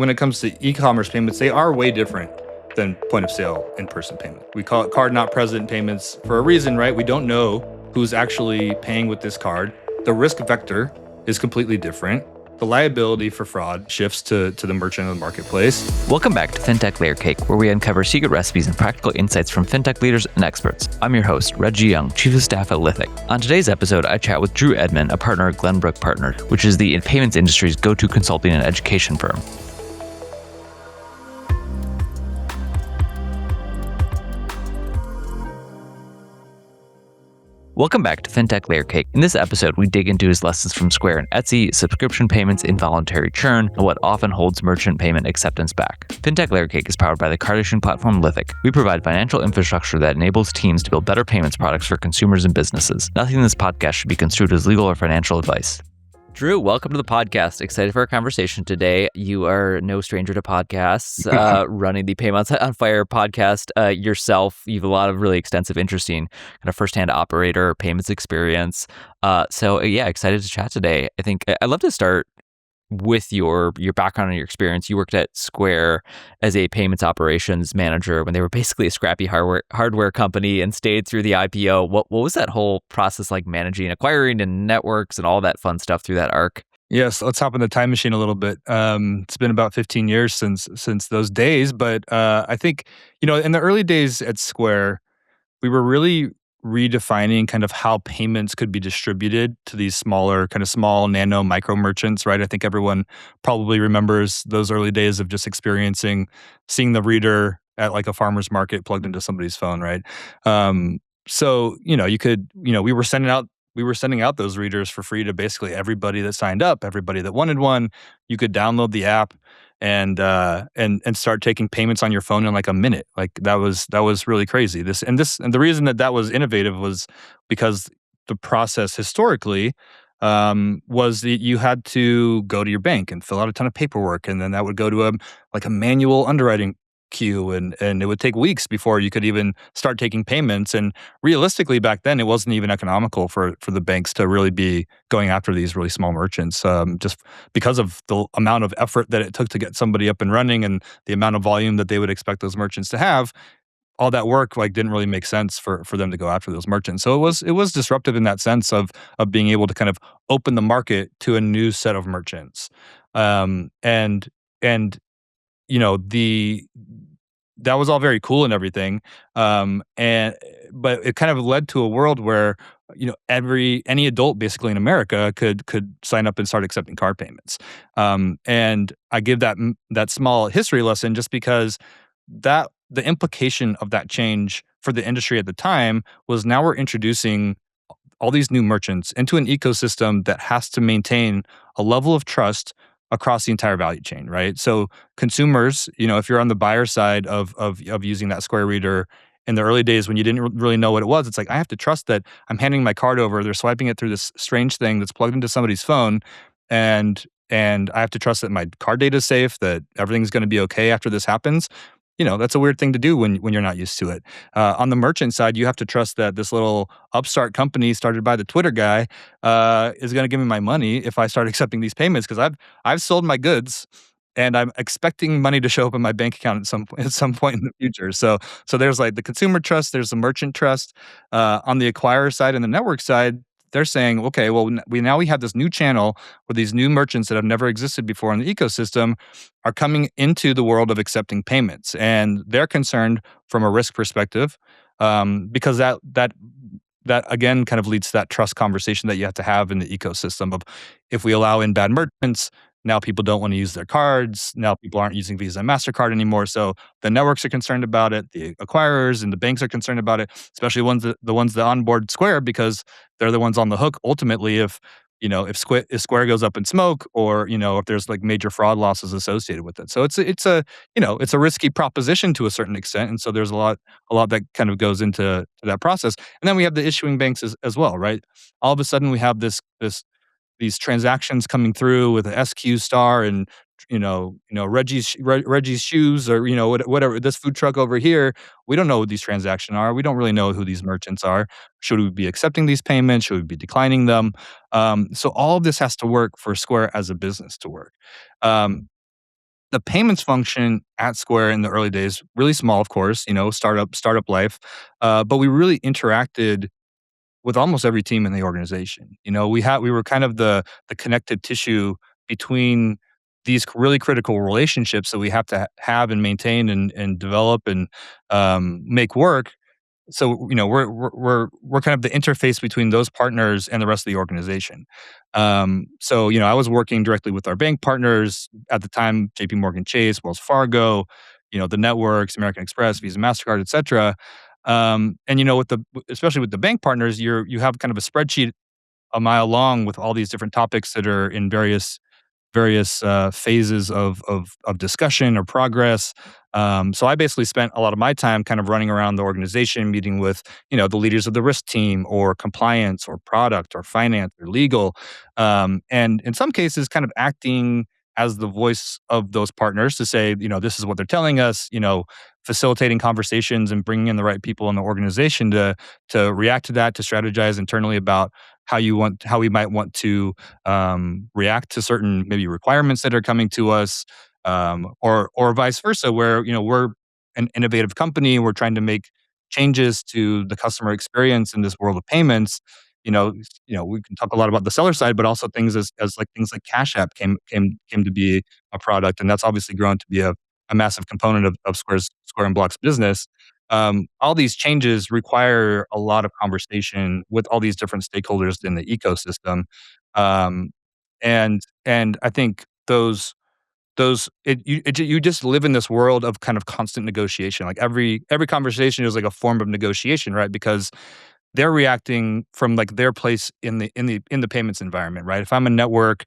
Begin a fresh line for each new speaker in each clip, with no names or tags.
when it comes to e-commerce payments, they are way different than point of sale in-person payment. We call it card not present payments for a reason, right? We don't know who's actually paying with this card. The risk vector is completely different. The liability for fraud shifts to the merchant of the marketplace.
Welcome back to Fintech Layer Cake, where we uncover secret recipes and practical insights from fintech leaders and experts. I'm your host, Reggie Young, Chief of Staff at Lithic. On today's episode, I chat with Drew Edmond, a partner at Glenbrook Partners, which is the payments industry's go-to consulting and education firm. Welcome back to Fintech Layer Cake. In this episode, we dig into his lessons from Square and Etsy, subscription payments, involuntary churn, and what often holds merchant payment acceptance back. Fintech Layer Cake is powered by the card issuing platform Lithic. We provide financial infrastructure that enables teams to build better payments products for consumers and businesses. Nothing in this podcast should be construed as legal or financial advice. Drew, welcome to the podcast. Excited for our conversation today. You are no stranger to podcasts, running the Payments on Fire podcast yourself. You have a lot of really extensive, interesting kind of firsthand operator payments experience. Excited to chat today. I think I'd love to start with your background and your experience. You worked at Square as a payments operations manager when they were basically a scrappy hardware company and stayed through the IPO. What was that whole process like, managing, acquiring and networks and all that fun stuff through that arc?
Yes, let's hop in the time machine a little bit. It's been about 15 years since those days, but I think, in the early days at Square, we were really redefining kind of how payments could be distributed to these smaller, kind of small nano micro merchants, right? I think everyone probably remembers those early days of just seeing the reader at like a farmer's market plugged into somebody's phone, right? We were sending out those readers for free to basically everybody that signed up, everybody that wanted one. You could download the app and start taking payments on your phone in like a minute. Like that was really crazy. And the reason that was innovative was because the process historically was that you had to go to your bank and fill out a ton of paperwork, and then that would go to a manual underwriting queue, and it would take weeks before you could even start taking payments. And realistically, back then, it wasn't even economical for the banks to really be going after these really small merchants, just because of the amount of effort that it took to get somebody up and running and the amount of volume that they would expect those merchants to have. All that work didn't really make sense for them to go after those merchants. So it was disruptive in that sense of being able to kind of open the market to a new set of merchants, and that was all very cool and everything. But it kind of led to a world where, any adult basically in America could sign up and start accepting card payments. And I give that small history lesson just because the implication of that change for the industry at the time was now we're introducing all these new merchants into an ecosystem that has to maintain a level of trust across the entire value chain, right? So consumers, if you're on the buyer side of using that Square reader in the early days when you didn't really know what it was, it's like, I have to trust that I'm handing my card over, they're swiping it through this strange thing that's plugged into somebody's phone, and I have to trust that my card data is safe, that everything's going to be okay after this happens. That's a weird thing to do when you're not used to it. On the merchant side, you have to trust that this little upstart company started by the Twitter guy is going to give me my money if I start accepting these payments, because I've sold my goods and I'm expecting money to show up in my bank account at some point in the future. So there's like the consumer trust, there's the merchant trust. On the acquirer side and the network side, they're saying, okay, well, we have this new channel where these new merchants that have never existed before in the ecosystem are coming into the world of accepting payments, and they're concerned from a risk perspective, because that again kind of leads to that trust conversation that you have to have in the ecosystem of, if we allow in bad merchants, now people don't want to use their cards. Now people aren't using Visa and MasterCard anymore. So the networks are concerned about it. The acquirers and the banks are concerned about it, especially the ones that onboard Square, because they're the ones on the hook ultimately if Square goes up in smoke, or if there's like major fraud losses associated with it. So it's a risky proposition to a certain extent, and so there's a lot that kind of goes into that process. And then we have the issuing banks as well, right? All of a sudden we have these transactions coming through with a SQ star and Reggie's shoes, or whatever, this food truck over here. We don't know what these transactions are. We don't really know who these merchants are. Should we be accepting these payments? Should we be declining them? So all of this has to work for Square as a business to work. the payments function at Square in the early days, really small, of course, startup life, but we really interacted with almost every team in the organization. We were kind of the connective tissue between these really critical relationships that we have to have and maintain and develop and make work. So we're kind of the interface between those partners and the rest of the organization. So I was working directly with our bank partners at the time: J.P. Morgan Chase, Wells Fargo, the networks, American Express, Visa, Mastercard, etc. And with especially with the bank partners, you have kind of a spreadsheet a mile long with all these different topics that are in various phases of discussion or progress. So I basically spent a lot of my time kind of running around the organization, meeting with the leaders of the risk team, or compliance, or product, or finance, or legal, and in some cases, kind of acting as the voice of those partners to say, this is what they're telling us. Facilitating conversations and bringing in the right people in the organization to react to that, to strategize internally about how we might want to react to certain maybe requirements that are coming to us, or vice versa, where we're an innovative company, we're trying to make changes to the customer experience in this world of payments. We can talk a lot about the seller side, but also things like Cash App came to be a product, and that's obviously grown to be a massive component of Square and Block's business. All these changes require a lot of conversation with all these different stakeholders in the ecosystem, um, and I think you just live in this world of kind of constant negotiation. Like every conversation is like a form of negotiation, right? Because they're reacting from like their place in the payments environment, right? If I'm a network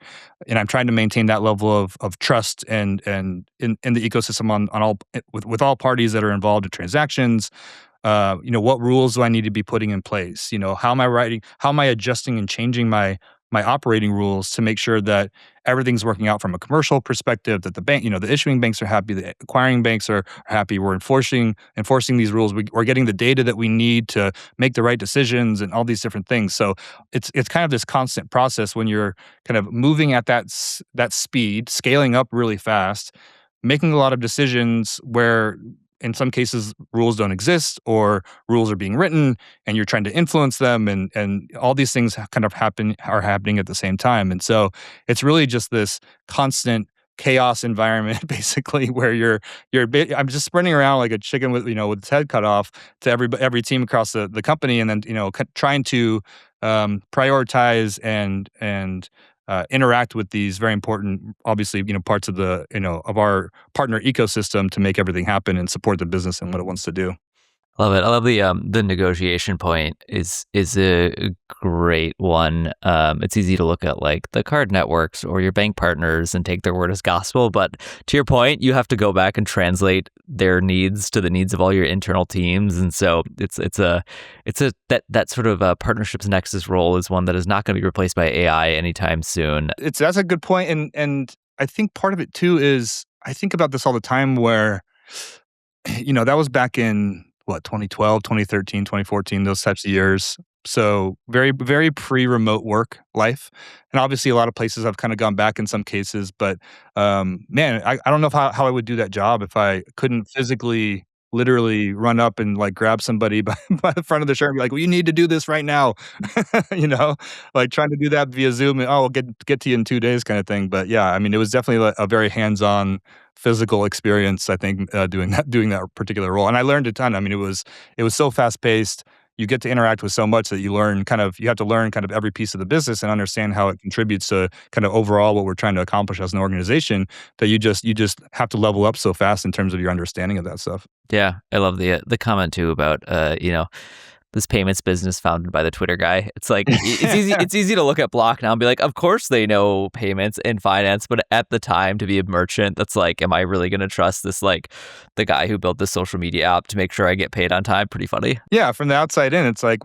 and I'm trying to maintain that level of trust and in the ecosystem on all with all parties that are involved in transactions, what rules do I need to be putting in place? How am I adjusting and changing my operating rules to make sure that everything's working out from a commercial perspective, that the bank, the issuing banks are happy, the acquiring banks are happy. We're enforcing these rules. We're getting the data that we need to make the right decisions and all these different things. So it's kind of this constant process when you're kind of moving at that speed, scaling up really fast, making a lot of decisions where in some cases rules don't exist, or rules are being written and you're trying to influence them, and all these things kind of are happening at the same time. And so it's really just this constant chaos environment basically, where I'm just sprinting around like a chicken with its head cut off to every team across the company, and then trying to prioritize and interact with these very important, obviously, parts of of our partner ecosystem to make everything happen and support the business and what it wants to do.
Love it. I love the negotiation point is a great one. It's easy to look at like the card networks or your bank partners and take their word as gospel, but to your point, you have to go back and translate their needs to the needs of all your internal teams, and so that sort of partnerships nexus role is one that is not going to be replaced by AI anytime soon.
That's a good point, and I think part of it too is I think about this all the time where that was back in what, 2012, 2013, 2014, those types of years. So very, very pre-remote work life. And obviously a lot of places have kind of gone back in some cases, but man, I don't know how I would do that job if I couldn't physically literally run up and like grab somebody by the front of the shirt and be like, well, you need to do this right now. you know, like trying to do that via Zoom and, oh, we'll get to you in 2 days kind of thing. But yeah, I mean, it was definitely a very hands-on physical experience, I think, doing that particular role. And I learned a ton. I mean, it was so fast paced. You get to interact with so much that you have to learn kind of every piece of the business and understand how it contributes to kind of overall what we're trying to accomplish as an organization, that you just have to level up so fast in terms of your understanding of that stuff.
Yeah, I love the comment too about this payments business founded by the Twitter guy. It's like it's easy to look at Block now and be like, of course they know payments and finance, but at the time to be a merchant, that's like, am I really going to trust this, like the guy who built this social media app to make sure I get paid on time? Pretty funny.
Yeah, from the outside in, it's like,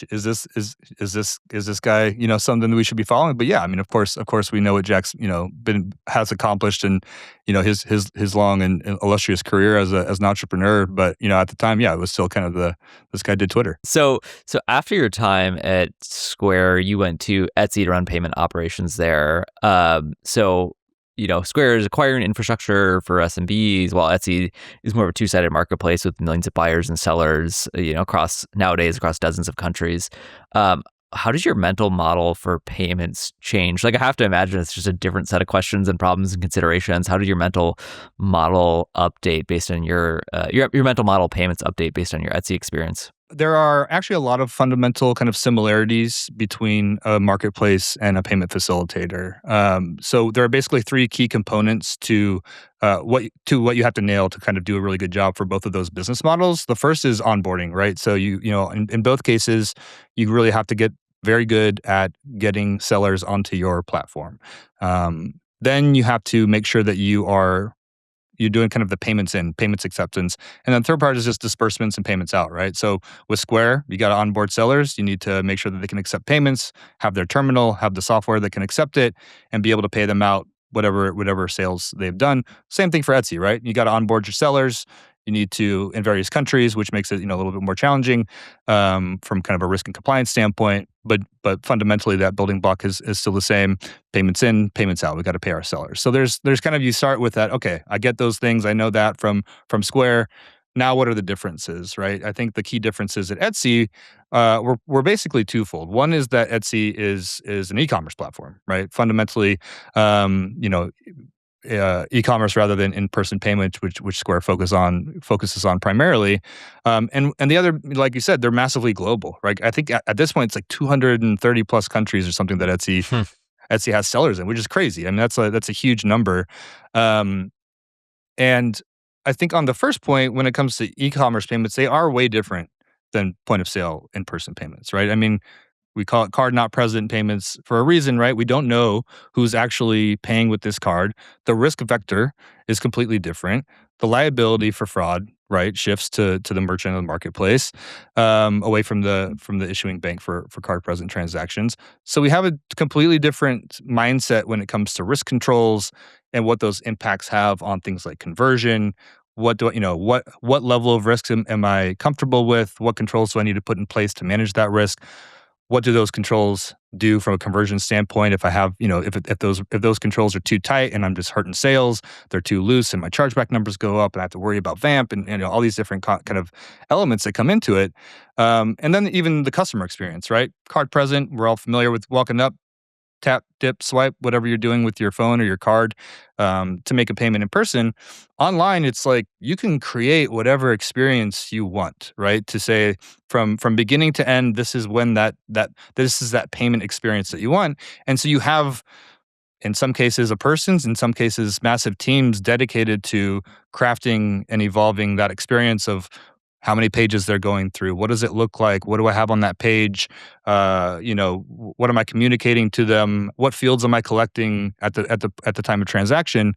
is this guy something that we should be following? But yeah, I mean, of course we know what Jack's has accomplished, and his long and illustrious career as an entrepreneur. But at the time, yeah, it was still kind of this guy did Twitter.
So after your time at Square, you went to Etsy to run payment operations there. So Square is acquiring infrastructure for SMBs, while Etsy is more of a two-sided marketplace with millions of buyers and sellers, across dozens of countries. How does your mental model for payments change? Like, I have to imagine it's just a different set of questions and problems and considerations. How did your mental model update based on your mental model payments update based on your Etsy experience?
There are actually a lot of fundamental kind of similarities between a marketplace and a payment facilitator. So there are basically three key components to what you have to nail to kind of do a really good job for both of those business models. The first is onboarding, right? So in both cases, you really have to get very good at getting sellers onto your platform. Then you have to make sure that you're doing kind of the payments acceptance. And then third part is just disbursements and payments out, right? So with Square, you got to onboard sellers. You need to make sure that they can accept payments, have their terminal, have the software that can accept it, and be able to pay them out whatever sales they've done. Same thing for Etsy, right? You got to onboard your sellers. You need to in various countries, which makes it a little bit more challenging from kind of a risk and compliance standpoint. But fundamentally, that building block is still the same: payments in, payments out. We got to pay our sellers. So there's kind of, you start with that. Okay, I get those things. I know that from Square. Now, what are the differences, right? I think the key differences at Etsy were basically twofold. One is that Etsy is an e-commerce platform, right? Fundamentally, e-commerce rather than in-person payment, which Square focuses on primarily. And the other, like you said, they're massively global, right? I think at this point it's like 230 plus countries or something that Etsy has sellers in, which is crazy. I mean, that's a huge number. And I think on the first point, when it comes to e-commerce payments, they are way different than point of sale in-person payments, right? I mean, we call it card not present payments for a reason, right? We don't know who's actually paying with this card. The risk vector is completely different. The liability for fraud, right, shifts to the merchant of the marketplace, away from the issuing bank for card present transactions. So we have a completely different mindset when it comes to risk controls and what those impacts have on things like conversion. What level of risk am I comfortable with? What controls do I need to put in place to manage that risk? What do those controls do from a conversion standpoint? If I have, if those controls are too tight and I'm just hurting sales, they're too loose and my chargeback numbers go up and I have to worry about VAMP and all these different kind of elements that come into it. And then even the customer experience, right? Card present, we're all familiar with walking up, tap, dip, swipe, whatever you're doing with your phone or your card to make a payment in person. Online, it's like you can create whatever experience you want, right? To say from beginning to end, this is when this is that payment experience that you want. And so you have, in some cases, in some cases, massive teams dedicated to crafting and evolving that experience of how many pages they're going through. What does it look like? What do I have on that page? What am I communicating to them? What fields am I collecting at the time of transaction?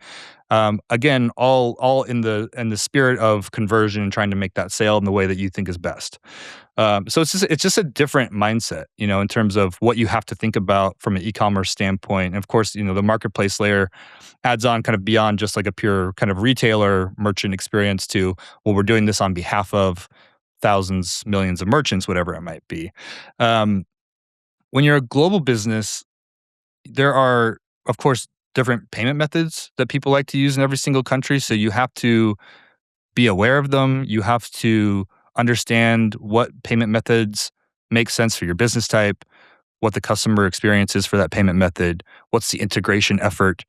Again, all in the spirit of conversion and trying to make that sale in the way that you think is best. So it's just a different mindset, in terms of what you have to think about from an e-commerce standpoint. And of course, the marketplace layer adds on kind of beyond just like a pure kind of retailer merchant experience to, well, we're doing this on behalf of thousands, millions of merchants, whatever it might be. When you're a global business, there are, of course, different payment methods that people like to use in every single country. So you have to be aware of them. You have to understand what payment methods make sense for your business type, what the customer experience is for that payment method, what's the integration effort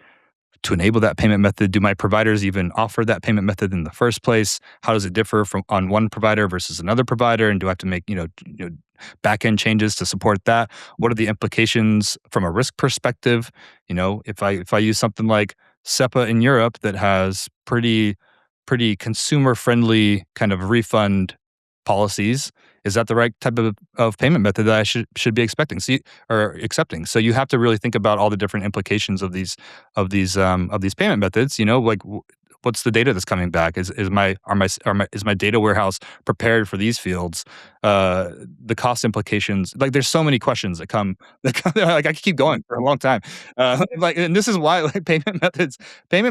to enable that payment method. Do my providers even offer that payment method in the first place? How does it differ from on one provider versus another provider? And do I have to make back-end changes to support that? What are the implications from a risk perspective? If I use something like SEPA in Europe that has pretty consumer-friendly kind of refund policies, is that the right type of payment method that I should be expecting or accepting? So you have to really think about all the different implications of these payment methods. What's the data that's coming back? Is my data warehouse prepared for these fields? The cost implications. Like, there's so many questions that come. Like, I could keep going for a long time. And this is why payment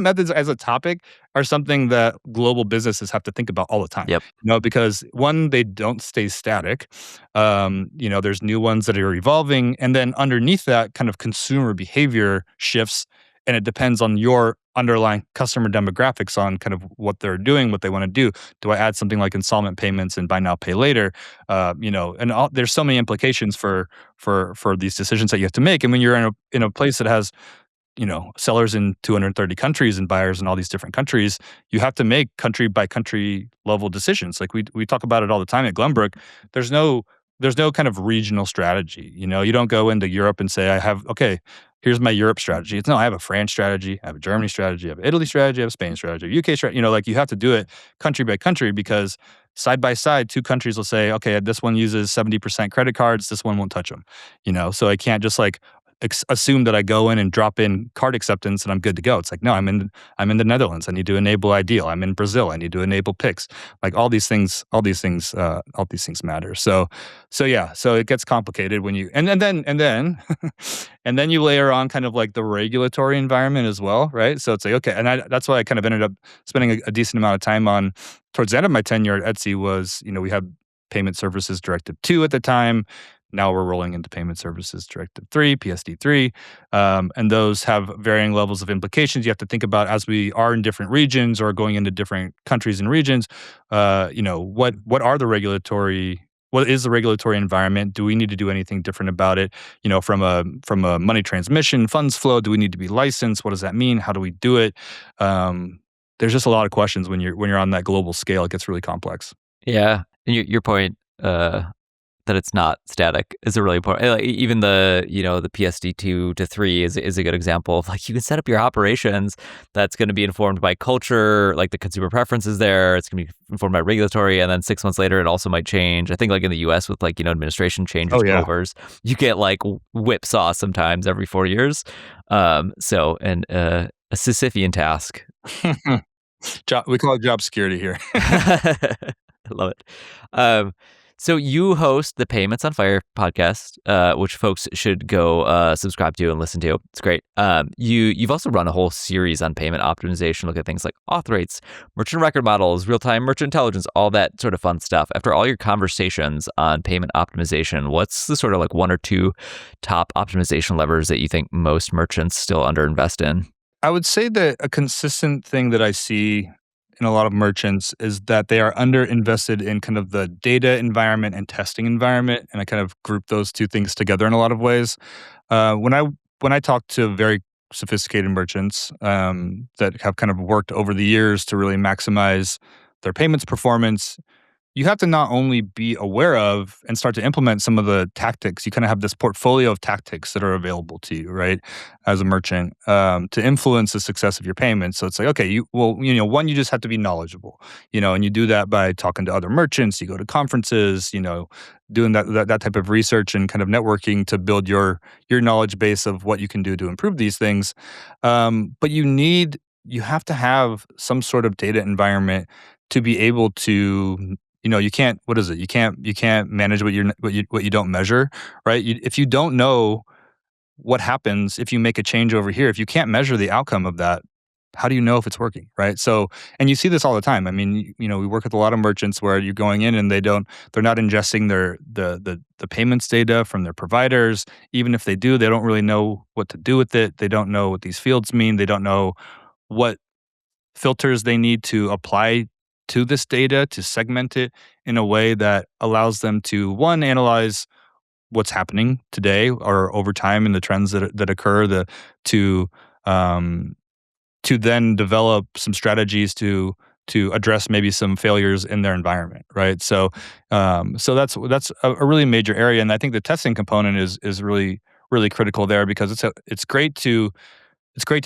methods as a topic are something that global businesses have to think about all the time.
Yep.
Because one, they don't stay static. There's new ones that are evolving, and then underneath that, kind of consumer behavior shifts and it depends on your underlying customer demographics on kind of what they're doing, what they want to do. Do I add something like installment payments and buy now, pay later? There's so many implications for these decisions that you have to make. And when you're in a place that has sellers in 230 countries and buyers in all these different countries, you have to make country by country level decisions. Like we talk about it all the time at Glenbrook. There's no there's no kind of regional strategy. You don't go into Europe and say, here's my Europe strategy. It's no, I have a France strategy, I have a Germany strategy, I have an Italy strategy, I have a Spain strategy, I have a UK strategy. Like you have to do it country by country because side by side, two countries will say, okay, this one uses 70% credit cards, this one won't touch them. So I can't just like assume that I go in and drop in card acceptance and I'm good to go. It's like, no, I'm in the Netherlands. I need to enable Ideal. I'm in Brazil. I need to enable Pix. Like all these things matter. So yeah, so it gets complicated when you and then and then you layer on kind of like the regulatory environment as well, right? So it's like, okay, and that's why I kind of ended up spending a decent amount of time on towards the end of my tenure at Etsy was, we had Payment Services Directive 2 at the time. Now we're rolling into Payment Services Directive 3, PSD3, and those have varying levels of implications. You have to think about as we are in different regions or going into different countries and regions. What is the regulatory environment? Do we need to do anything different about it? From a money transmission, funds flow, do we need to be licensed? What does that mean? How do we do it? There's just a lot of questions when you're on that global scale. It gets really complex.
Yeah, and your point that it's not static is a really important. Like, even the the PSD 2 to 3 is a good example of like you can set up your operations that's going to be informed by culture, like the consumer preferences there. It's going to be informed by regulatory, and then 6 months later it also might change. I think like in the U.S. with like administration changes,
Oh, yeah.
overs, you get like whipsaw sometimes every 4 years. A Sisyphean task.
We call it job security here.
I love it. So you host the Payments on Fire podcast, which folks should go subscribe to and listen to. It's great. You've also run a whole series on payment optimization, look at things like auth rates, merchant record models, real-time merchant intelligence, all that sort of fun stuff. After all your conversations on payment optimization, what's the sort of like one or two top optimization levers that you think most merchants still underinvest in?
I would say that a consistent thing that I see in a lot of merchants is that they are underinvested in kind of the data environment and testing environment, and I kind of group those two things together in a lot of ways. When I talk to very sophisticated merchants that have kind of worked over the years to really maximize their payments performance, you have to not only be aware of and start to implement some of the tactics, you kind of have this portfolio of tactics that are available to you, right, as a merchant, to influence the success of your payments. So it's like, okay, one, you just have to be knowledgeable, and you do that by talking to other merchants, you go to conferences, doing that type of research and kind of networking to build your knowledge base of what you can do to improve these things. But you have to have some sort of data environment to be able to you can't. What is it? You can't manage what you don't measure, right? If you don't know what happens if you make a change over here, if you can't measure the outcome of that, how do you know if it's working, right? So, and you see this all the time. I mean, we work with a lot of merchants where you're going in and they're not ingesting the payments data from their providers. Even if they do, they don't really know what to do with it. They don't know what these fields mean. They don't know what filters they need to apply to this data to segment it in a way that allows them to, one, analyze what's happening today or over time in the trends that occur, to then develop some strategies to address maybe some failures in their environment, right? So that's a really major area, and I think the testing component is really really critical there because it's great to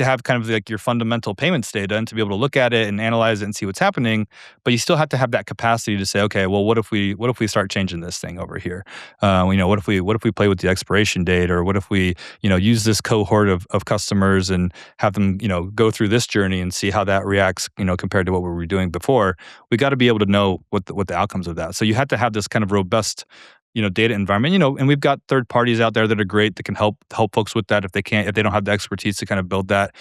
have kind of like your fundamental payments data and to be able to look at it and analyze it and see what's happening, but you still have to have that capacity to say, okay, well, what if we start changing this thing over here? What if we play with the expiration date, or what if we use this cohort of customers and have them go through this journey and see how that reacts compared to what we were doing before? We got to be able to know what the outcomes of that. So you have to have this kind of robust data environment, and we've got third parties out there that are great that can help folks with that if they don't have the expertise to kind of build that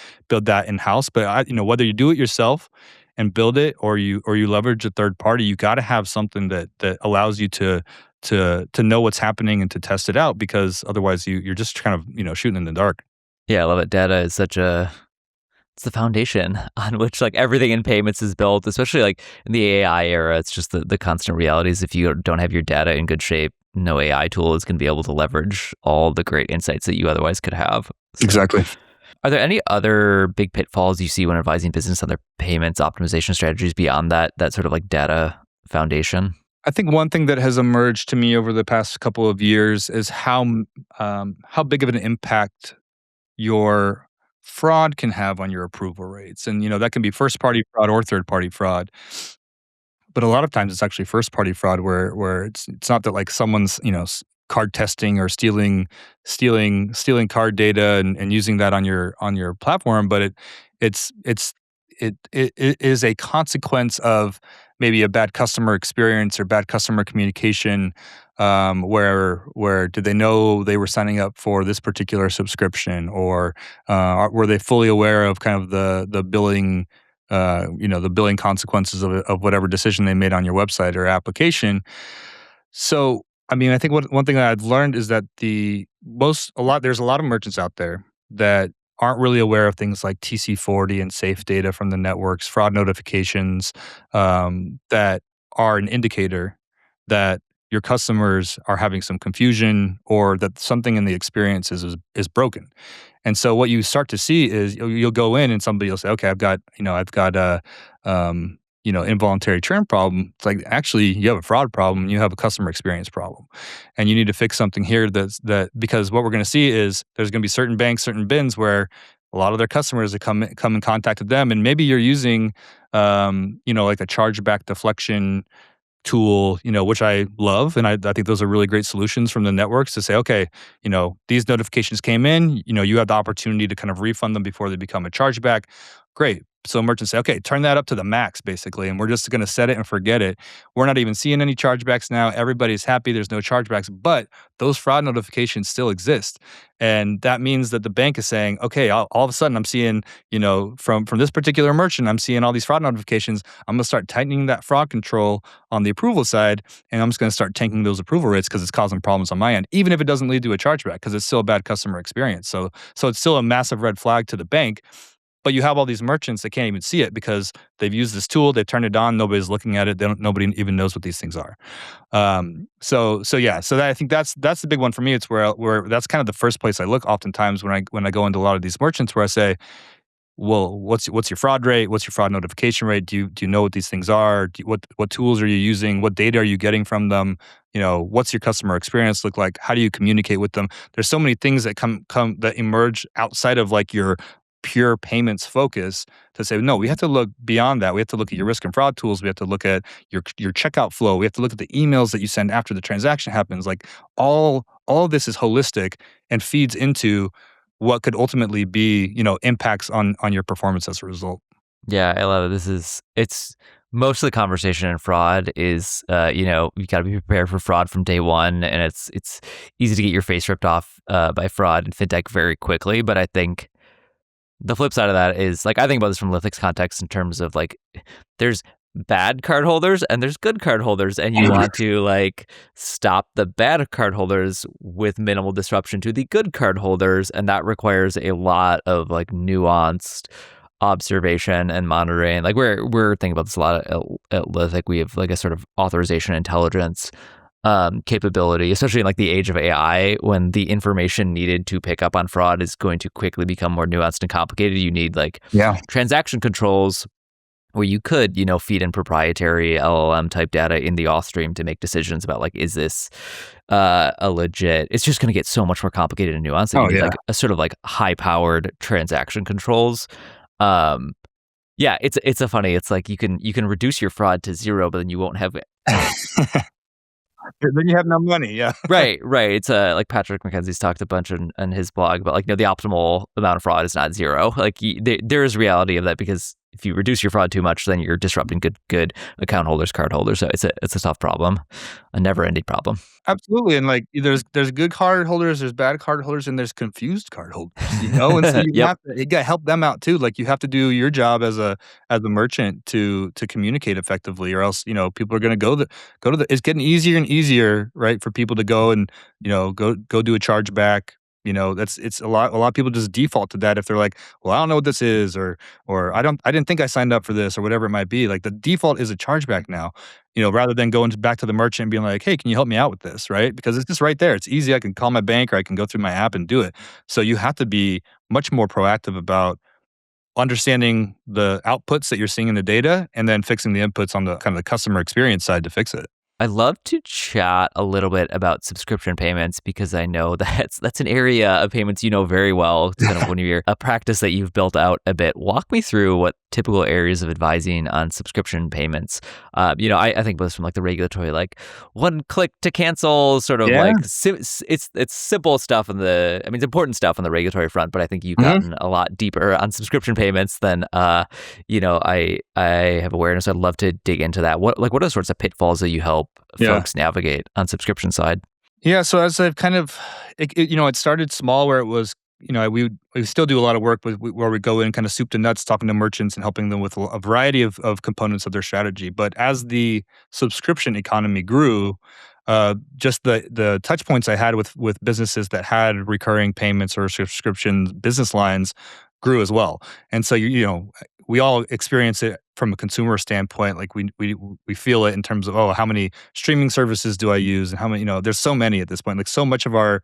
in house. But whether you do it yourself and build it or you leverage a third party, you got to have something that allows you to know what's happening and to test it out, because otherwise you're just kind of shooting in the dark.
Yeah, I love it. Data is such a It's the foundation on which like everything in payments is built, especially like in the AI era. It's just the constant realities. If you don't have your data in good shape, no AI tool is going to be able to leverage all the great insights that you otherwise could have. So,
Exactly.
are there any other big pitfalls you see when advising business on their payments optimization strategies beyond that sort of like data foundation?
I think one thing that has emerged to me over the past couple of years is how big of an impact your fraud can have on your approval rates, and that can be first party fraud or third party fraud. But a lot of times it's actually first party fraud where it's not that like someone's, card testing or stealing card data and using that on your platform, but it's it is a consequence of maybe a bad customer experience or bad customer communication, where did they know they were signing up for this particular subscription, or were they fully aware of kind of the billing, the billing consequences of whatever decision they made on your website or application. So, I mean, I think one thing that I've learned is that there's a lot of merchants out there that aren't really aware of things like TC40 and safe data from the networks, fraud notifications, that are an indicator that your customers are having some confusion or that something in the experience is broken. And so what you start to see is you'll go in and somebody will say, "Okay, I've got a involuntary churn problem." It's like, actually, you have a fraud problem. You have a customer experience problem, and you need to fix something here. Because what we're going to see is there's going to be certain banks, certain bins where a lot of their customers that come in contact with them, and maybe you're using, like a chargeback deflection tool, which I love. And I think those are really great solutions from the networks to say, okay, these notifications came in, you have the opportunity to kind of refund them before they become a chargeback. Great. So merchants say, okay, turn that up to the max, basically, and we're just going to set it and forget it. We're not even seeing any chargebacks now. Everybody's happy. There's no chargebacks, but those fraud notifications still exist. And that means that the bank is saying, okay, all of a sudden I'm seeing, from this particular merchant, I'm seeing all these fraud notifications. I'm going to start tightening that fraud control on the approval side, and I'm just going to start tanking those approval rates because it's causing problems on my end, even if it doesn't lead to a chargeback, because it's still a bad customer experience. So it's still a massive red flag to the bank. But you have all these merchants that can't even see it because they've used this tool, they've turned it on, nobody's looking at it, nobody even knows what these things are. I think that's the big one for me. It's where that's kind of the first place I look oftentimes when I go into a lot of these merchants, where I say, well, what's your fraud rate? What's your fraud notification rate? Do you know what these things are? What tools are you using? What data are you getting from them? What's your customer experience look like? How do you communicate with them? There's so many things that come that emerge outside of like your pure payments focus to say, no, we have to look beyond that. We have to look at your risk and fraud tools. We have to look at your checkout flow. We have to look at the emails that you send after the transaction happens. Like all of this is holistic and feeds into what could ultimately be, impacts on your performance as a result.
Yeah, I love it. It's most of the conversation in fraud is, you got to be prepared for fraud from day one, and it's easy to get your face ripped off by fraud and fintech very quickly. But I think the flip side of that is, like, I think about this from Lithic's context in terms of like, there's bad card holders and there's good card holders, and you want to like stop the bad card holders with minimal disruption to the good card holders, and that requires a lot of like nuanced observation and monitoring. Like we're thinking about this a lot at Lithic. We have like a sort of authorization intelligence capability, especially in like the age of AI, when the information needed to pick up on fraud is going to quickly become more nuanced and complicated. You need like transaction controls where you could, feed in proprietary LLM type data in the auth stream to make decisions about like, is this a legit? It's just going to get so much more complicated and nuanced that you need like a sort of like high powered transaction controls. It's like you can reduce your fraud to zero, but then you won't have it.
Then you have no money. Yeah.
Right. It's like Patrick McKenzie's talked a bunch on his blog, but like, the optimal amount of fraud is not zero. Like there is reality of that, because if you reduce your fraud too much, then you're disrupting good account holders, card holders. So it's a tough problem, a never ending problem.
Absolutely. And like there's good card holders, there's bad card holders, and there's confused card holders, and so you got to help them out too. Like you have to do your job as a merchant to communicate effectively, or else, people are going to go to the, it's getting easier and easier, right, for people to go and, go do a chargeback, it's a lot of people just default to that if they're like, well, I don't know what this is, or I didn't think I signed up for this, or whatever it might be. Like the default is a chargeback now, rather than going back to the merchant and being like, hey, can you help me out with this, right? Because it's just right there. It's easy. I can call my bank or I can go through my app and do it. So you have to be much more proactive about understanding the outputs that you're seeing in the data and then fixing the inputs on the kind of the customer experience side to fix it.
I'd love to chat a little bit about subscription payments because I know that's an area of payments you know very well. It's kind of one of your a practice that you've built out a bit. Walk me through what typical areas of advising on subscription payments. I think both from like the regulatory, like one click to cancel, sort of
Yeah.
like it's simple stuff it's important stuff on the regulatory front. But I think you've
Mhm.
gotten a lot deeper on subscription payments than I have awareness. I'd love to dig into that. What are the sorts of pitfalls that you help
Yeah.
folks navigate on subscription side?
Yeah, so as I've kind of, it started small where it was, we still do a lot of work where we go in kind of soup to nuts, talking to merchants and helping them with a variety of components of their strategy. But as the subscription economy grew, just the touch points I had with businesses that had recurring payments or subscription business lines grew as well. And so we all experience it from a consumer standpoint. Like we feel it in terms of, oh, how many streaming services do I use, and how many, there's so many at this point. Like so much of our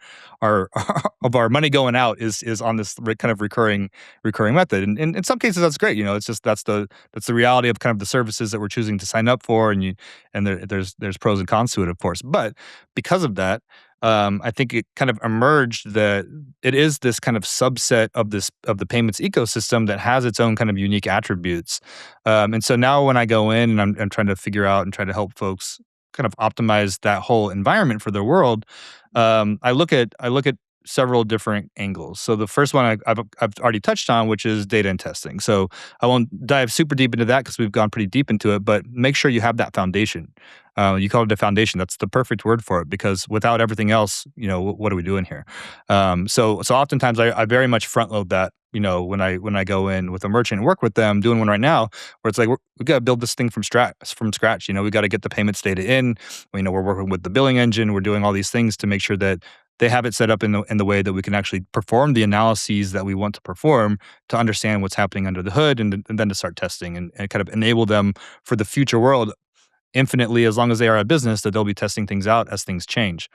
of our money going out is on this kind of recurring method. And in some cases that's great. It's just that's the reality of kind of the services that we're choosing to sign up for, and there's pros and cons to it, of course. But because of that, I think it kind of emerged that it is this kind of subset of the payments ecosystem that has its own kind of unique attributes. And so now when I go in and I'm trying to figure out and try to help folks kind of optimize that whole environment for their world, I look at several different angles. So the first one I've already touched on, which is data and testing. So I won't dive super deep into that because we've gone pretty deep into it, but make sure you have that foundation. You call it a foundation. That's the perfect word for it, because without everything else, what are we doing here? So oftentimes I very much front load that. When I go in with a merchant and work with them, doing one right now, where it's like we got to build this thing from scratch. We got to get the payments data in. We're working with the billing engine. We're doing all these things to make sure that they have it set up in the way that we can actually perform the analyses that we want to perform to understand what's happening under the hood, and then to start testing and kind of enable them for the future world infinitely, as long as they are a business, that they'll be testing things out as things change.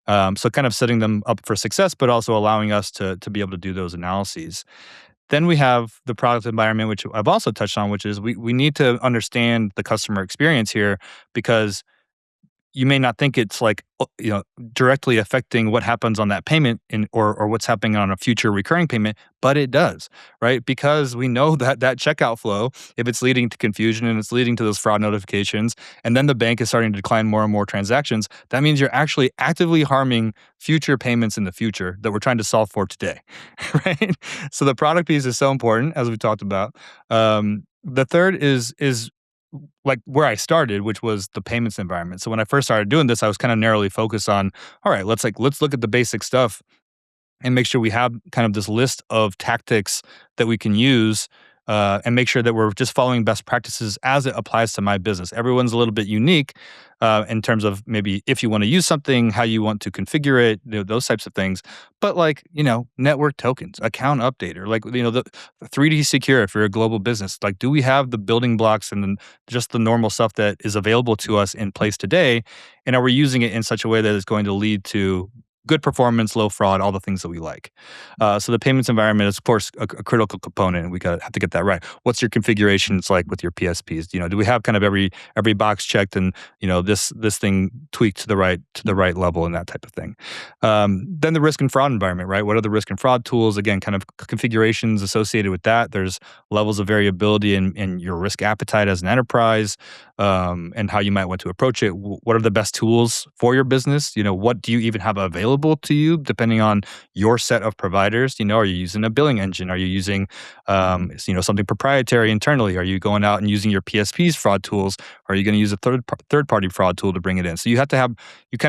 So kind of setting them up for success, but also allowing us to be able to do those analyses. Then we have the product environment, which I've also touched on, which is we need to understand the customer experience here, because you may not think it's like, directly affecting what happens on that payment or what's happening on a future recurring payment, but it does, right? Because we know that checkout flow, if it's leading to confusion and it's leading to those fraud notifications, and then the bank is starting to decline more and more transactions, that means you're actually actively harming future payments in the future that we're trying to solve for today, right? So the product piece is so important, as we talked about. The third is like where I started, which was the payments environment. So when I first started doing this, I was kind of narrowly focused on, all right, let's look at the basic stuff and make sure we have kind of this list of tactics that we can use, and make sure that we're just following best practices as it applies to my business. Everyone's a little bit unique in terms of maybe if you want to use something, how you want to configure it, those types of things. But network tokens, account updater, the 3D secure if you're a global business. Like, do we have the building blocks and then just the normal stuff that is available to us in place today? And are we using it in such a way that is going to lead to good performance, low fraud, all the things that we like. So the payments environment is, of course, a critical component, and we have to get that right. What's your configurations like with your PSPs? Do we have kind of every box checked, and this thing tweaked to the right level and that type of thing. Then the risk and fraud environment, right? What are the risk and fraud tools? Again, kind of configurations associated with that. There's levels of variability in your risk appetite as an enterprise, and how you might want to approach it. What are the best tools for your business? What do you even have available to you depending on your set of providers? Are you using a billing engine? Are you using something proprietary internally? Are you going out and using your PSP's fraud tools? Are you going to use a third party fraud tool to bring it in? So you kind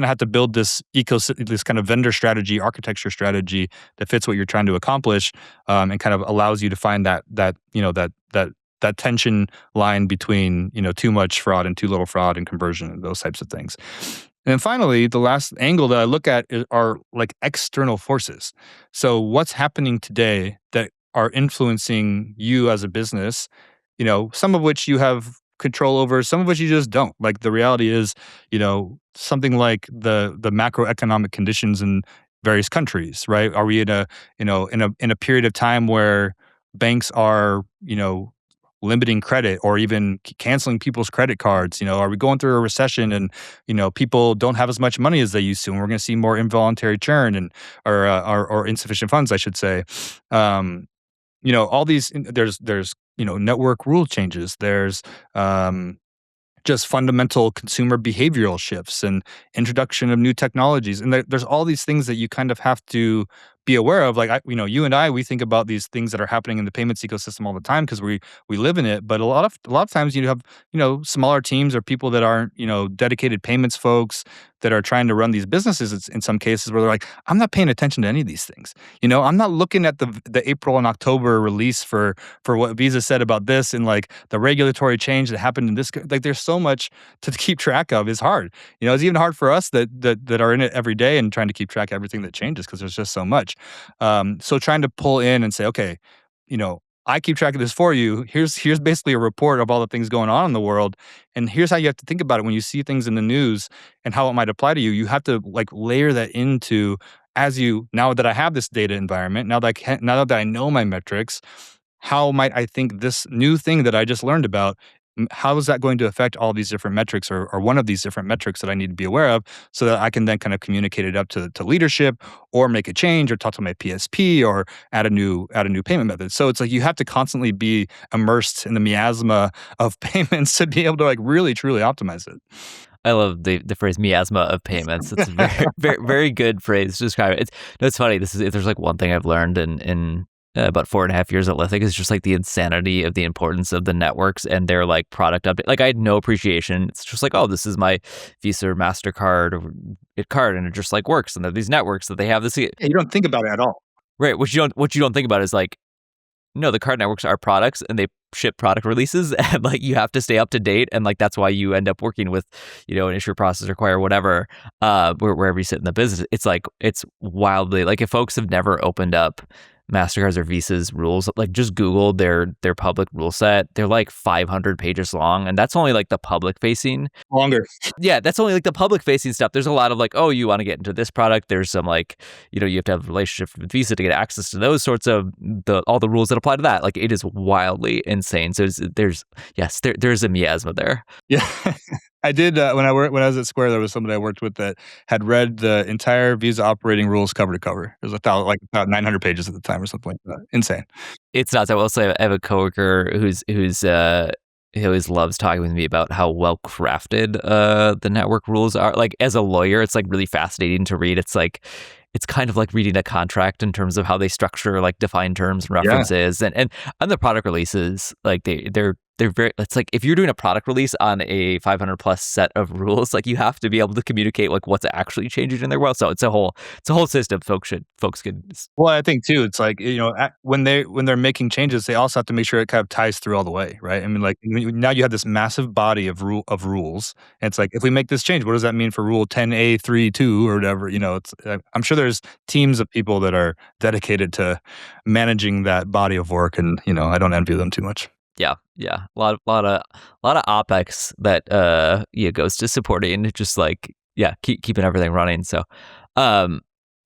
of have to build this ecosystem, this kind of vendor strategy, architecture strategy that fits what you're trying to accomplish, and kind of allows you to find that tension line between too much fraud and too little fraud and conversion and those types of things. And finally, the last angle that I look at are like external forces. So what's happening today that are influencing you as a business, some of which you have control over, some of which you just don't. Like the reality is, something like the macroeconomic conditions in various countries, right? Are we in a period of time where banks are, limiting credit or even canceling people's credit cards? Are we going through a recession and people don't have as much money as they used to, and we're going to see more involuntary churn and or insufficient funds, I should say. Um, all these there's network rule changes. There's just fundamental consumer behavioral shifts and introduction of new technologies. And there's all these things that you kind of have to be aware of. Like, you and I, we think about these things that are happening in the payments ecosystem all the time because we live in it. But a lot of times you have smaller teams or people that aren't dedicated payments folks that are trying to run these businesses. It's in some cases where they're like, I'm not paying attention to any of these things. I'm not looking at the April and October release for what Visa said about this and like the regulatory change that happened in this. Like, there's so much to keep track of. It's hard. It's even hard for us that are in it every day and trying to keep track of everything that changes because there's just so much. So trying to pull in and say, okay, I keep track of this for you. Here's basically a report of all the things going on in the world, and here's how you have to think about it when you see things in the news and how it might apply to you. You have to like layer that into now that I have this data environment, now that I know my metrics, how might I think this new thing that I just learned about, how is that going to affect all these different metrics or one of these different metrics that I need to be aware of so that I can then kind of communicate it up to leadership or make a change or talk to my PSP or add a new payment method. So it's like you have to constantly be immersed in the miasma of payments to be able to like really truly optimize it.
I love the phrase miasma of payments. It's a very very very good phrase to describe it. It's funny. This is if there's like one thing I've learned in about 4.5 years at Lithic is just like the insanity of the importance of the networks and their like product update. Like I had no appreciation. It's just like, oh, this is my Visa or MasterCard or card, and it just like works. And there are these networks that they have this.
Yeah, you don't think about it at all.
Right. What you don't think about is like, no, the card networks are products and they ship product releases and like you have to stay up to date. And like, that's why you end up working with, an issuer processor acquire whatever, wherever you sit in the business. It's like, it's wildly like if folks have never opened up MasterCard's or Visa's rules, like just Google their public rule set. They're like 500 pages long. And that's only like the public facing.
Longer.
Yeah, that's only like the public facing stuff. There's a lot of like, oh, you want to get into this product. There's some like, you have to have a relationship with Visa to get access to those sorts of all the rules that apply to that. Like it is wildly insane. So there's a miasma there.
Yeah. I did when I was at Square. There was somebody I worked with that had read the entire Visa operating rules cover to cover. It was about 900 pages at the time or something like that. Insane.
It's not. I will say I have a coworker who's he always loves talking with me about how well crafted the network rules are. Like as a lawyer, it's like really fascinating to read. It's like it's kind of like reading a contract in terms of how they structure like defined terms and
Yeah.
references and on the product releases, like they're very, it's like if you're doing a product release on a 500 plus set of rules, like you have to be able to communicate like what's actually changing in their world. So it's a whole system folks could.
Well, I think too, it's like, when they're making changes, they also have to make sure it kind of ties through all the way, right? I mean, like now you have this massive body of rules. And it's like, if we make this change, what does that mean for rule 10A32 or whatever? I'm sure there's teams of people that are dedicated to managing that body of work, and I don't envy them too much.
Yeah. A lot of OpEx that goes to supporting just like keeping everything running. So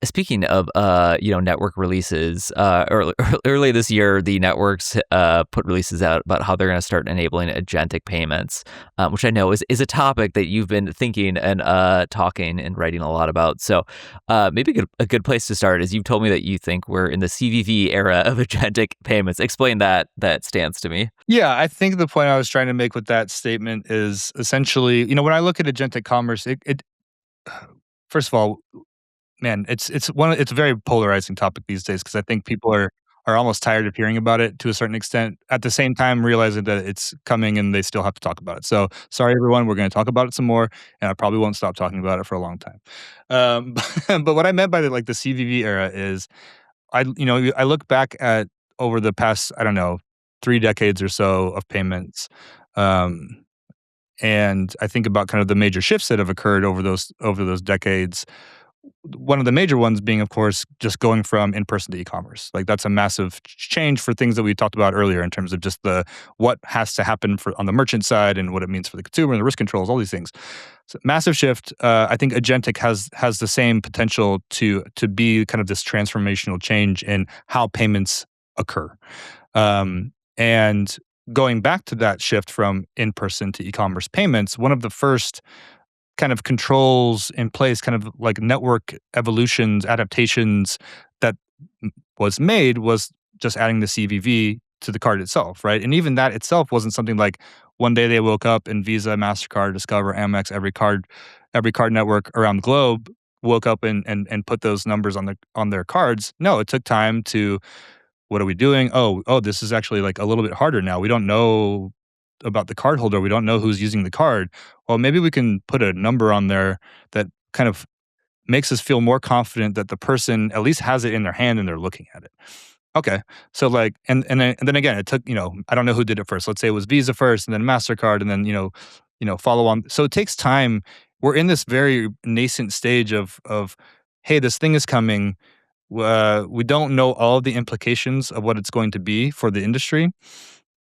speaking of network releases, early this year the networks put releases out about how they're going to start enabling agentic payments, which I know is a topic that you've been thinking and talking and writing a lot about. So maybe a good place to start is you've told me that you think we're in the CVV era of agentic payments. Explain that stance to me.
Yeah, I think the point I was trying to make with that statement is essentially, when I look at agentic commerce, it first of all, man, it's a very polarizing topic these days because I think people are almost tired of hearing about it to a certain extent. At the same time, realizing that it's coming and they still have to talk about it. So sorry, everyone, we're going to talk about it some more, and I probably won't stop talking about it for a long time. But what I meant by the CVV era is, I look back at over the past, I don't know, 3 decades or so of payments. Um, and I think about kind of the major shifts that have occurred over those decades. One of the major ones being, of course, just going from in-person to e-commerce. Like that's a massive change for things that we talked about earlier in terms of just the what has to happen for on the merchant side and what it means for the consumer and the risk controls, all these things. So massive shift. I think Agentic has the same potential to be kind of this transformational change in how payments occur. And going back to that shift from in-person to e-commerce payments, one of the first kind of controls in place, kind of like network evolutions, adaptations that was made was just adding the CVV to the card itself, right? And even that itself wasn't something like one day they woke up and Visa, MasterCard, Discover, Amex, every card network around the globe woke up and put those numbers on their cards. No, it took time to what are we doing? Oh, this is actually like a little bit harder now. We don't know about the cardholder. We don't know who's using the card. Well, maybe we can put a number on there that kind of makes us feel more confident that the person at least has it in their hand and they're looking at it. Okay. So like, and then again, it took, I don't know who did it first. Let's say it was Visa first and then MasterCard and then, follow on. So it takes time. We're in this very nascent stage of, hey, this thing is coming. We don't know all of the implications of what it's going to be for the industry,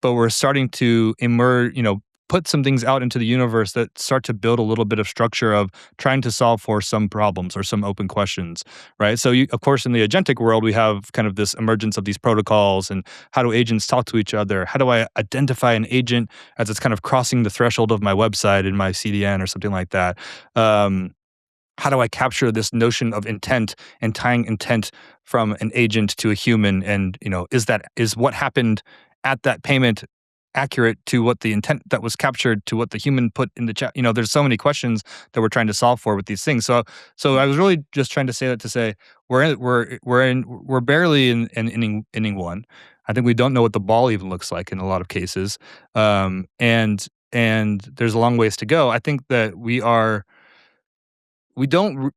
but we're starting to emerge, put some things out into the universe that start to build a little bit of structure of trying to solve for some problems or some open questions, right? So, of course, in the agentic world, we have kind of this emergence of these protocols and how do agents talk to each other? How do I identify an agent as it's kind of crossing the threshold of my website in my CDN or something like that? How do I capture this notion of intent and tying intent from an agent to a human? And, is what happened at that payment accurate to what the intent that was captured to what the human put in the chat? There's so many questions that we're trying to solve for with these things. So I was really just trying to say that to say we're barely in inning one. I think we don't know what the ball even looks like in a lot of cases, and there's a long ways to go. I think that we don't,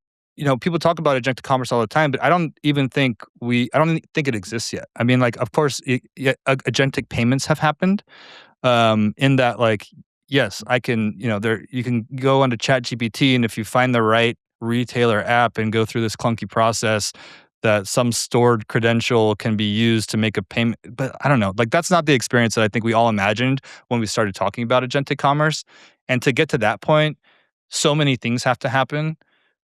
people talk about agentic commerce all the time, but I don't think it exists yet. I mean, like, of course, agentic payments have happened, in that, like, yes, I can, you can go onto ChatGPT, and if you find the right retailer app and go through this clunky process, that some stored credential can be used to make a payment. But I don't know, like, that's not the experience that I think we all imagined when we started talking about agentic commerce. And to get to that point, so many things have to happen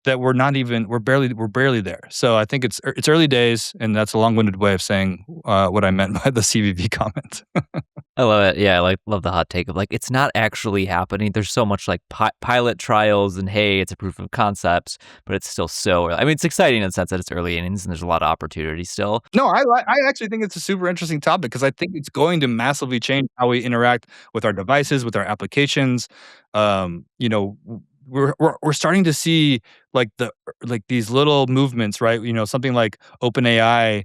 that we're barely there. So I think it's early days, and that's a long-winded way of saying what I meant by the CVV comment.
I love it. Yeah, I love the hot take of like it's not actually happening. There's so much like pilot trials and hey, it's a proof of concept, but it's still so. I mean, it's exciting in the sense that it's early innings and there's a lot of opportunity still.
No, I actually think it's a super interesting topic because I think it's going to massively change how we interact with our devices, with our applications. We're starting to see like these little movements, right? Something like OpenAI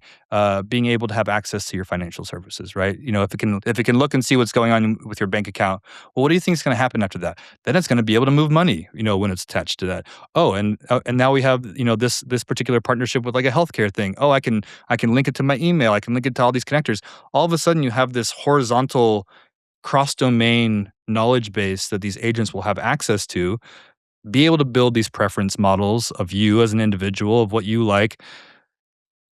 being able to have access to your financial services, right? If it can look and see what's going on with your bank account, well, what do you think is going to happen after that? Then it's going to be able to move money, when it's attached to that. Oh, and now we have this particular partnership with like a healthcare thing. Oh, I can link it to my email. I can link it to all these connectors. All of a sudden, you have this horizontal cross-domain knowledge base that these agents will have access to, be able to build these preference models of you as an individual, of what you like,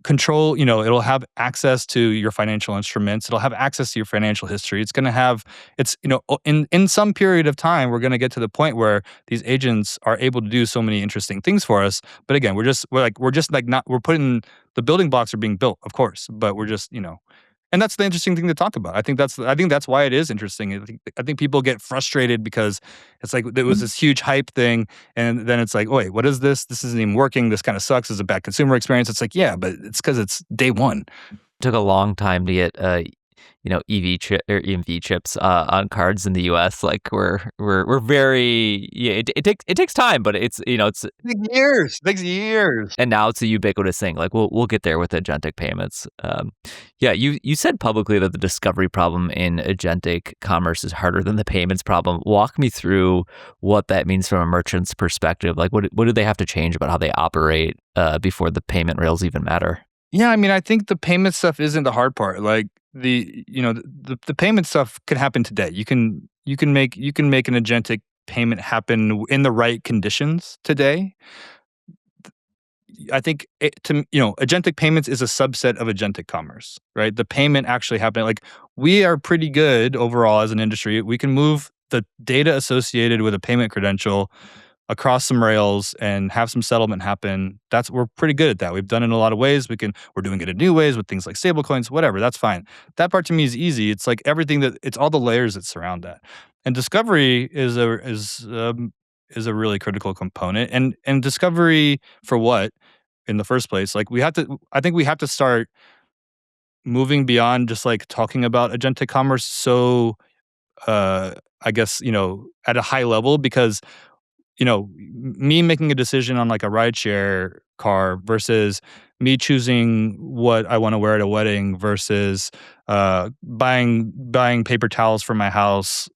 control, it'll have access to your financial instruments. It'll have access to your financial history. It's going to have, in some period of time, we're going to get to the point where these agents are able to do so many interesting things for us. But again, we're putting, the building blocks are being built, of course, but we're just, and that's the interesting thing to talk about. I think that's why it is interesting. I think people get frustrated because it's like there was this huge hype thing, and then it's like, wait, what is this? This isn't even working. This kind of sucks. It's a bad consumer experience. It's like, yeah, but it's because it's day one.
It took a long time to get EV chip or EMV chips on cards in the US. Like we're very it takes time, but it's it's
years. It takes years.
And now it's a ubiquitous thing. Like we'll get there with agentic payments. You said publicly that the discovery problem in agentic commerce is harder than the payments problem. Walk me through what that means from a merchant's perspective. Like what do they have to change about how they operate before the payment rails even matter?
Yeah, I mean, I think the payment stuff isn't the hard part. Like the payment stuff could happen today. You can you can make an agentic payment happen in the right conditions today. I think agentic payments is a subset of agentic commerce, right? The payment actually happening. Like, we are pretty good overall as an industry. We can move the data associated with a payment credential across some rails and have some settlement happen. We're pretty good at that. We've done it in a lot of ways. We're doing it in new ways with things like stablecoins, whatever. That's fine. That part to me is easy. It's like it's all the layers that surround that. And discovery is a really critical component. And discovery for what in the first place? Like, I think we have to start moving beyond just like talking about agentic commerce. So I guess, at a high level, because me making a decision on like a rideshare car versus me choosing what I want to wear at a wedding versus buying paper towels for my house,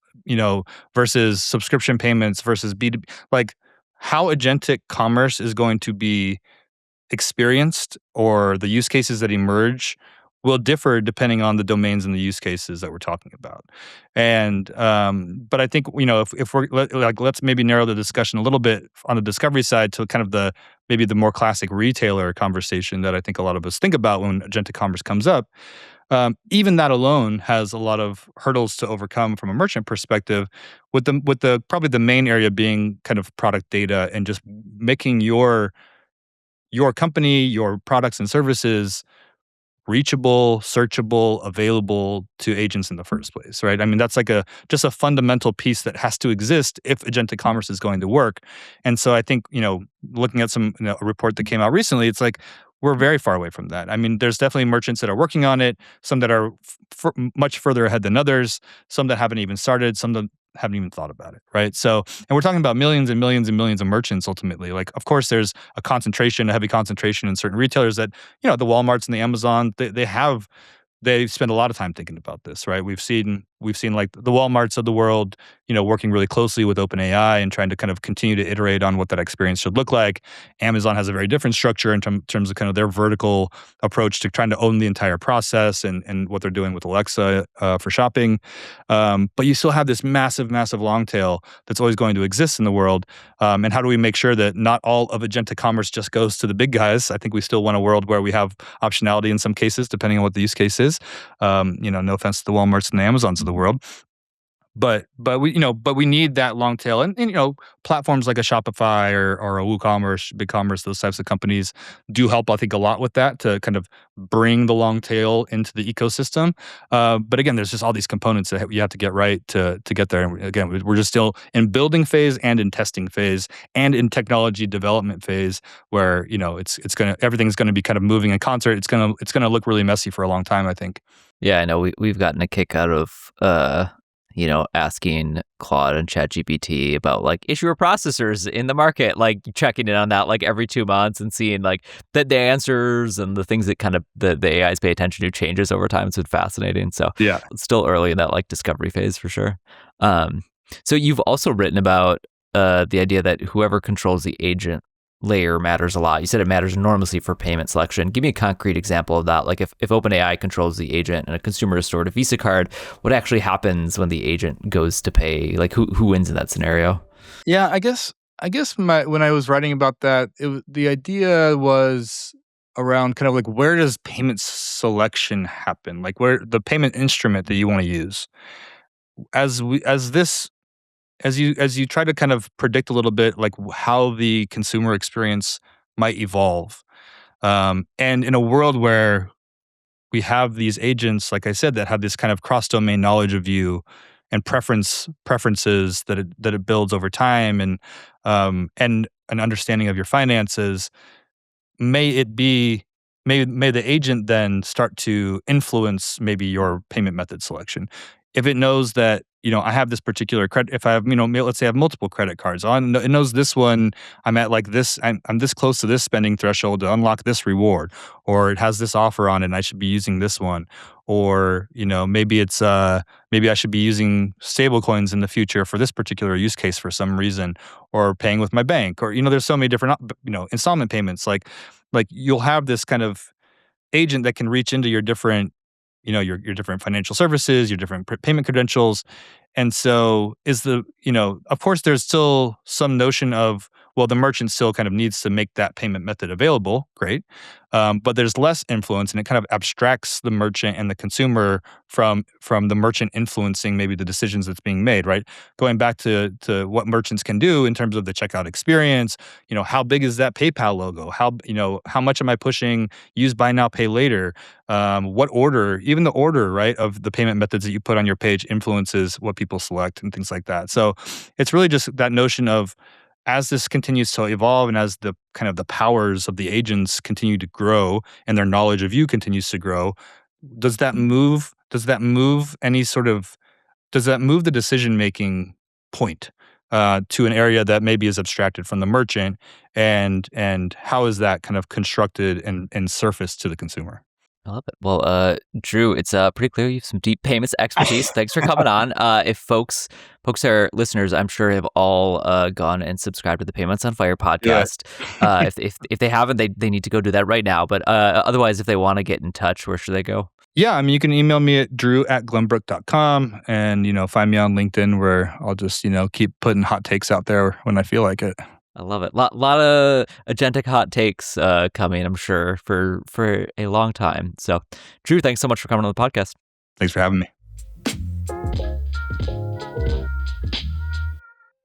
versus subscription payments versus B2B, like how agentic commerce is going to be experienced or the use cases that emerge will differ depending on the domains and the use cases that we're talking about. And but I think if let's maybe narrow the discussion a little bit on the discovery side to kind of maybe the more classic retailer conversation that I think a lot of us think about when agentic commerce comes up. Even that alone has a lot of hurdles to overcome from a merchant perspective, with the probably the main area being kind of product data and just making your company, your products and services reachable, searchable, available to agents in the first place, right? I mean, that's like just a fundamental piece that has to exist if agentic commerce is going to work. And so I think, looking at a report that came out recently, it's like we're very far away from that. I mean, there's definitely merchants that are working on it, some that are much further ahead than others, some that haven't even started, some that haven't even thought about it, right? So, and we're talking about millions and millions and millions of merchants ultimately. Like, of course, there's a heavy concentration in certain retailers that, the Walmarts and the Amazon, they spend a lot of time thinking about this, right? We've seen like the Walmarts of the world, working really closely with OpenAI and trying to kind of continue to iterate on what that experience should look like. Amazon has a very different structure in terms of kind of their vertical approach to trying to own the entire process and what they're doing with Alexa for shopping. But you still have this massive, massive long tail that's always going to exist in the world. And how do we make sure that not all of agentic commerce just goes to the big guys? I think we still want a world where we have optionality in some cases, depending on what the use case is. No offense to the Walmarts and the Amazons of the world. But we need that long tail, and platforms like a Shopify or a WooCommerce, BigCommerce, those types of companies do help, I think, a lot with that to kind of bring the long tail into the ecosystem. But again, there's just all these components that you have to get right to get there. And again, we're just still in building phase and in testing phase and in technology development phase, where everything's gonna be kind of moving in concert. It's gonna look really messy for a long time, I think.
Yeah, I know we've gotten a kick out of asking Claude and ChatGPT about like issuer processors in the market, like checking in on that like every 2 months and seeing like the answers and the things that kind of the AIs pay attention to changes over time. It's been fascinating. So
Yeah.
it's still early in that like discovery phase for sure. So you've also written about the idea that whoever controls the agent layer matters a lot. You said it matters enormously for payment selection. Give me a concrete example of that. Like if OpenAI controls the agent and a consumer is stored a Visa card, what actually happens when the agent goes to pay? Like who wins in that scenario?
Yeah, I guess when I was writing about that, the idea was around kind of like, where does payment selection happen? Like, where the payment instrument that you want to use. As you try to kind of predict a little bit like how the consumer experience might evolve, and in a world where we have these agents, like I said, that have this kind of cross-domain knowledge of you and preferences that it builds over time, and an understanding of your finances. May it be may the agent then start to influence maybe your payment method selection. If it knows that, I have this particular credit, if I have, let's say I have multiple credit cards on, it knows this one, I'm at like this, I'm this close to this spending threshold to unlock this reward, or it has this offer on it and I should be using this one. Or, maybe maybe I should be using stable coins in the future for this particular use case for some reason, or paying with my bank, or, there's so many different, installment payments. Like you'll have this kind of agent that can reach into your different, your different financial services, your different payment credentials. And so of course, there's still some notion of, well, the merchant still kind of needs to make that payment method available. Great. But there's less influence, and it kind of abstracts the merchant and the consumer from the merchant influencing maybe the decisions that's being made, right? Going back to what merchants can do in terms of the checkout experience, how big is that PayPal logo? How much am I pushing use buy now, pay later? What order, even the order, right, of the payment methods that you put on your page influences what people select and things like that. So it's really just that notion of, as this continues to evolve and as the kind of the powers of the agents continue to grow and their knowledge of you continues to grow, does that move the decision making point to an area that maybe is abstracted from the merchant, and how is that kind of constructed and surfaced to the consumer?
I love it. Well, Drew, it's pretty clear you have some deep payments expertise. Thanks for coming on. If folks are listeners, I'm sure have all gone and subscribed to the Payments on Fire
Yeah.
podcast. If they haven't, they need to go do that right now. But otherwise, if they want to get in touch, where should they go?
Yeah, I mean, you can email me at drew@glenbrook.com, and, find me on LinkedIn, where I'll just, keep putting hot takes out there when I feel like it.
I love it. Lot of Agentic hot takes coming, I'm sure, for a long time. So, Drew, thanks so much for coming on the podcast.
Thanks for having me.